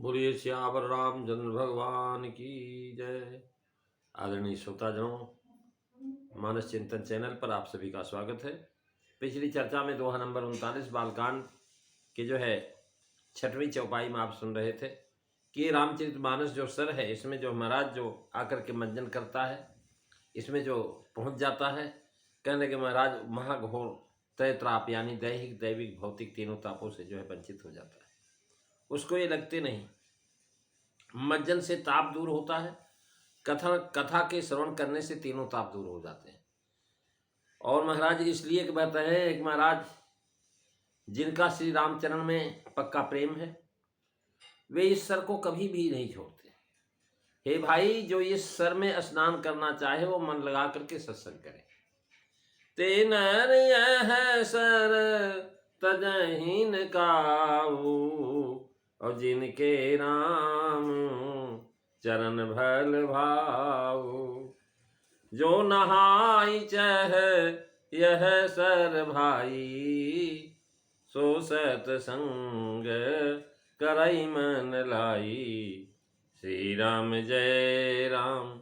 बोलिए सियावर रामचंद्र भगवान की जय। आदरणीय श्रोताजनों, मानस चिंतन चैनल पर आप सभी का स्वागत है। पिछली चर्चा में दोहा नंबर 39 बालकांड के जो है 6वीं चौपाई में आप सुन रहे थे कि रामचरितमानस जो सर है, इसमें जो महाराज जो आकर के मंजन करता है, इसमें जो पहुंच जाता है, कहने के महाराज महाघोर त्रैत्राप यानी दैहिक दैविक भौतिक तीनों तापों से जो है वंचित हो जाता है। उसको ये लगते नहीं, मंजन से ताप दूर होता है, कथा के श्रवण करने से तीनों ताप दूर हो जाते हैं। और महाराज इसलिए कहते हैं कि महाराज जिनका श्री रामचरण में पक्का प्रेम है वे इस सर को कभी भी नहीं छोड़ते। हे भाई, जो इस सर में स्नान करना चाहे वो मन लगा करके सत्संग करे। ते नर यह सर तजहीन काऊ और जिनके राम चरण भल भाऊ, जो नहाई चह यह सर भाई, सो सतसंग करई मन लाई। श्री राम जय राम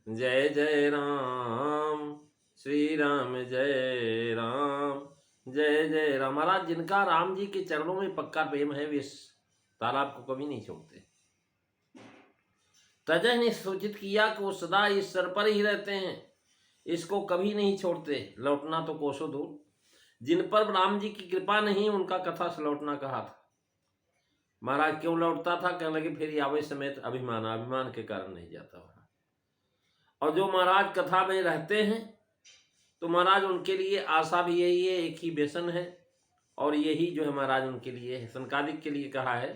जय जय राम, श्री राम जय राम जय जय राम। महाराज जिनका राम जी के चरणों में पक्का प्रेम है वे इस तालाब को कभी नहीं छोड़ते। तजह ने सूचित किया कि वो सदा इस सर पर ही रहते हैं, इसको कभी नहीं छोड़ते, लौटना तो कोसों दूर। जिन पर राम जी की कृपा नहीं उनका कथा से लौटना कहा था। महाराज क्यों लौटता था? कहने लगे फिर आवे समेत अभिमान के कारण नहीं जाता वहां। और जो महाराज कथा में रहते हैं तो महाराज उनके लिए आशा भी यही है, एक ही व्यसन है, और यही जो है महाराज उनके लिए है। सनकादिक के लिए कहा है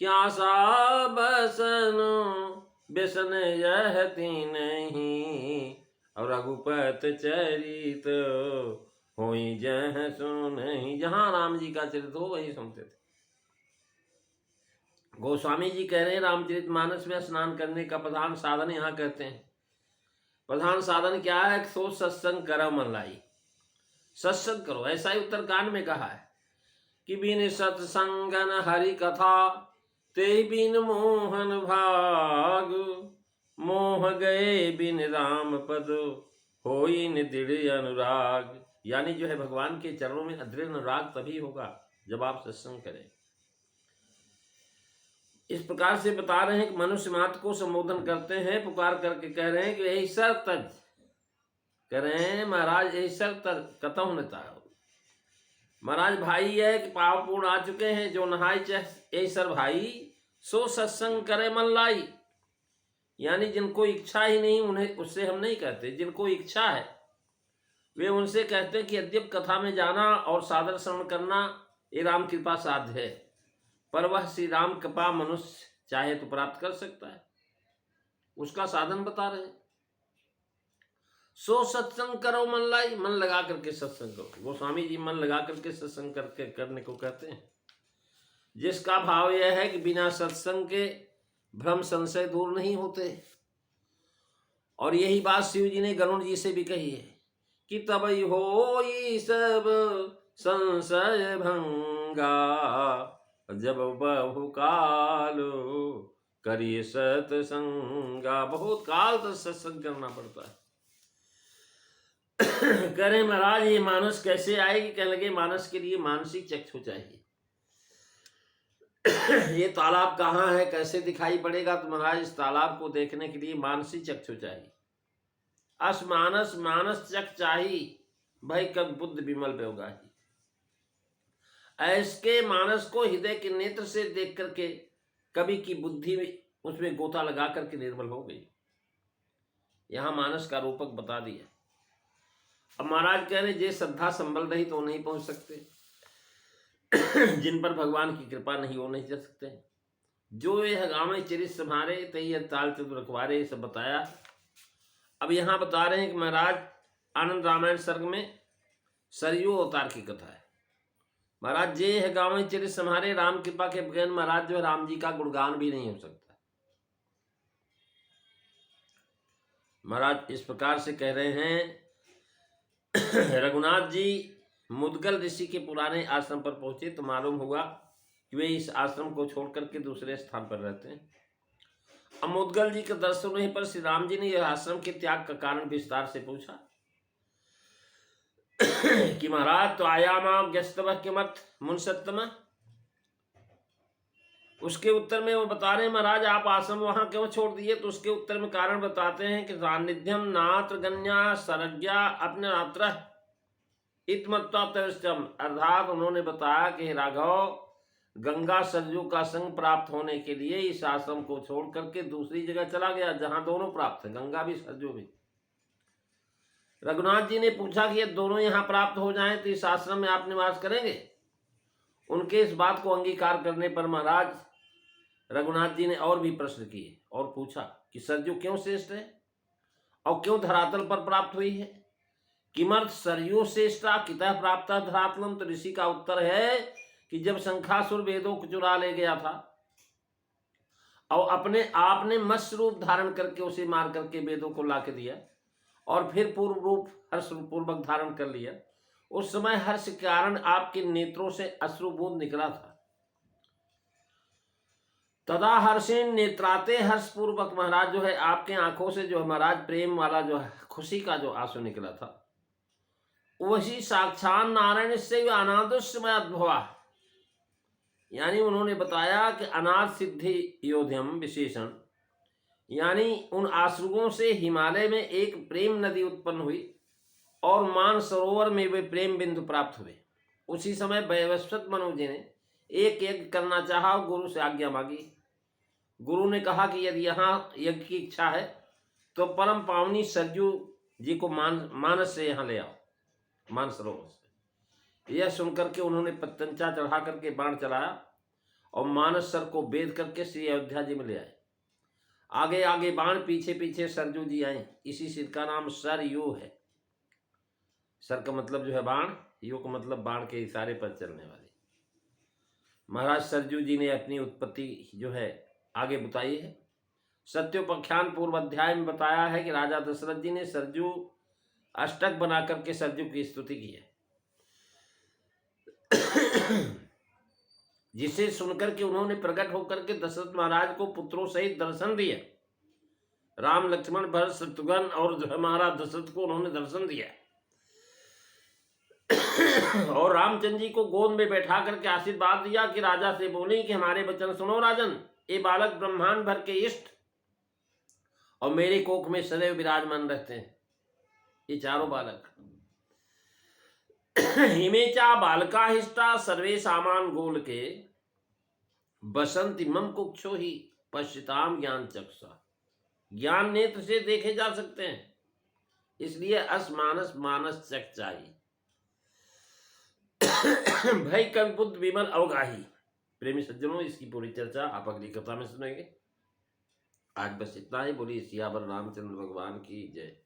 कि आशा बसन व्यसन यह तीन ही, और रघुपत चरित होई जह सुनहि। जहां राम जी का चरित्र हो वही सुनते थे। गोस्वामी जी कह रहे हैं रामचरितमानस में स्नान करने का प्रधान साधन यहाँ कहते हैं। प्रधान साधन क्या है? सो सत्संग करो मन लाई, सत्संग करो। ऐसा ही उत्तरकांड में कहा है कि बिन सत्संगन हरि कथा, ते बिन मोहन भाग, मोह गए बिन राम पद, होई दृढ़ अनुराग। यानी जो है भगवान के चरणों में दृढ़ अनुराग तभी होगा जब आप सत्संग करें। इस प्रकार से बता रहे हैं कि मनुष्य मात्र को संबोधन करते हैं, पुकार करके कह रहे हैं कि यही सर तज, कह रहे हैं महाराज यही सर तज कतहु नेता हो। महाराज भाई है कि पाप पूर्ण आ चुके हैं, जो नहाई चाहे यही सर भाई, सो सत्संग करे मन लाई। यानी जिनको इच्छा ही नहीं उन्हें उससे हम नहीं कहते, जिनको इच्छा है वे उनसे कहते हैं कि यद्यप कथा में जाना और सादर श्रवण करना ये राम कृपा साध्य है, पर वह श्री राम कृपा मनुष्य चाहे तो प्राप्त कर सकता है, उसका साधन बता रहे। सो सत्संग करो मन लाई, मन लगा करके सत्संग करो। गोस्वामी जी मन लगा करके सत्संग करके करने को कहते हैं, जिसका भाव यह है कि बिना सत्संग के भ्रम संशय दूर नहीं होते। और यही बात शिव जी ने गरुण जी से भी कही है कि तब होई सब संशय भंगा, जब बहु काल करिए सत्संगा। बहुत काल तक सत्संग करना पड़ता है। करें महाराज ये मानस कैसे आएगी? कहने लगे मानस के लिए मानसिक चक्षु चाहिए। ये तालाब कहाँ है, कैसे दिखाई पड़ेगा? तो महाराज इस तालाब को देखने के लिए मानसिक चक्षु चाहिए। अस मानस मानस चक्षु चाहिए, भाई कब बुद्ध विमल पे होगा ही। ऐसके मानस को हृदय के नेत्र से देख करके कवि की बुद्धि उसमें गोता लगा करके निर्मल हो गई। यहां मानस का रूपक बता दिया। अब महाराज कह रहे जे श्रद्धा संबल रही तो नहीं पहुंच सकते, जिन पर भगवान की कृपा नहीं वो नहीं जा सकते। जो ये गाँव चरित संभारे तय ताल चतुर रखवारे, सब बताया। अब यहाँ बता रहे हैं कि महाराज आनंद रामायण सर्ग में सरयू अवतार की कथा है। महाराज जे है गाँव चरित संभारे, राम कृपा के बगैर महाराज जो है राम जी का गुणगान भी नहीं हो सकता। महाराज इस प्रकार से कह रहे हैं रघुनाथ जी मुदगल ऋषि के पुराने आश्रम पर पहुंचे तो मालूम हुआ कि वे इस आश्रम को छोड़ करके दूसरे स्थान पर रहते हैं। अब मुद्गल जी के दर्शन होने पर श्री राम जी ने यह आश्रम के त्याग का कारण विस्तार से पूछा कि महाराज तो आयामा व्यस्तव किमर्थ मुंसत्तम। उसके उत्तर में वो बता रहे हैं महाराज आप आश्रम वहां क्यों छोड़ दिए। तो उसके उत्तर में कारण बताते हैं कि सान्निध्यम नात्र गण्या सरज्ञा अपने नात्र इतमत्ता तरिष्टम, अर्थात उन्होंने बताया कि राघव गंगा सरजू का संग प्राप्त होने के लिए इस आश्रम को छोड़ करके दूसरी जगह चला गया जहां दोनों प्राप्त है, गंगा भी सरजू भी। रघुनाथ जी ने पूछा कि ये दोनों यहाँ प्राप्त हो जाएं तो इस आश्रम में आप निवास करेंगे। उनके इस बात को अंगीकार करने पर महाराज रघुनाथ जी ने और भी प्रश्न किए और पूछा कि सरजू क्यों श्रेष्ठ है और क्यों धरातल पर प्राप्त हुई है। किमर्थ सरयू श्रेष्ठा कितः प्राप्त धरातलम। तो ऋषि का उत्तर है कि जब शंखासुर वेदों को चुरा ले गया था और अपने आप ने मत्स्य रूप धारण करके उसे मार करके वेदों को ला के दिया और फिर पूर्व रूप हर्ष पूर्वक धारण कर लिया, उस समय हर्ष के कारण आपके नेत्रों से अश्रुबूंद निकला था। तदा हर्षेन नेत्राते हर्ष पूर्वक महाराज जो है आपके आंखों से जो महाराज प्रेम वाला जो है खुशी का जो आंसू निकला था वही साक्षात नारायण से अनादुष्मय अद्भवा। यानी उन्होंने बताया कि अनाथ सिद्धि योध्यम विशेषण, यानी उन आश्रुओं से हिमालय में एक प्रेम नदी उत्पन्न हुई और मान सरोवर में वे प्रेम बिंदु प्राप्त हुए। उसी समय वैवस्वत मनु जी ने एक यज्ञ करना चाहा और गुरु से आज्ञा मांगी। गुरु ने कहा कि यदि यहाँ यज्ञ की इच्छा है तो परम पावनी सरजू जी को मानस से यहाँ ले आओ, मान सरोवर से। यह सुनकर के उन्होंने पतंचा चढ़ा करके बाण चलाया और मानस सर को बेद करके श्री अयोध्या जी में ले आए। आगे आगे बाण, पीछे पीछे सरजू जी आए। इसी सिर का नाम सरयू है। सर का मतलब जो है बाण, यू का मतलब बाण के इशारे पर चलने वाली। महाराज सरजू जी ने अपनी उत्पत्ति जो है आगे बताई है। सत्योपाख्यान पूर्व अध्याय में बताया है कि राजा दशरथ जी ने सरजू अष्टक बना करके सरजू की स्तुति की है, जिसे सुनकर के उन्होंने प्रकट होकर के दशरथ महाराज को पुत्रों सहित दर्शन दिया। राम लक्ष्मण भरत शत्रुघ्न और जो है महाराज दशरथ को उन्होंने दर्शन दिया और रामचंद्र जी को गोद में बैठा करके आशीर्वाद दिया कि राजा से बोले कि हमारे वचन सुनो राजन, ये बालक ब्रह्मांड भर के इष्ट और मेरे कोख में सदैव विराजमान रहते हैं। ये चारों बालक हिमेचा बालका हिष्टा सर्वे सामान गोल के बसंती मम कुक्षो ही पश्चिताम ज्ञान चक्षा। ज्ञान नेत्र से देखे जा सकते हैं, इसलिए असमानस मानस चक चाहिए। भाई कवि बुद्ध विमल अवगाही। प्रेमी सज्जनों, इसकी पूरी चर्चा आप अगली कथा में सुनेंगे। आज बस इतना ही। बोलिए सियावर रामचंद्र भगवान की जय।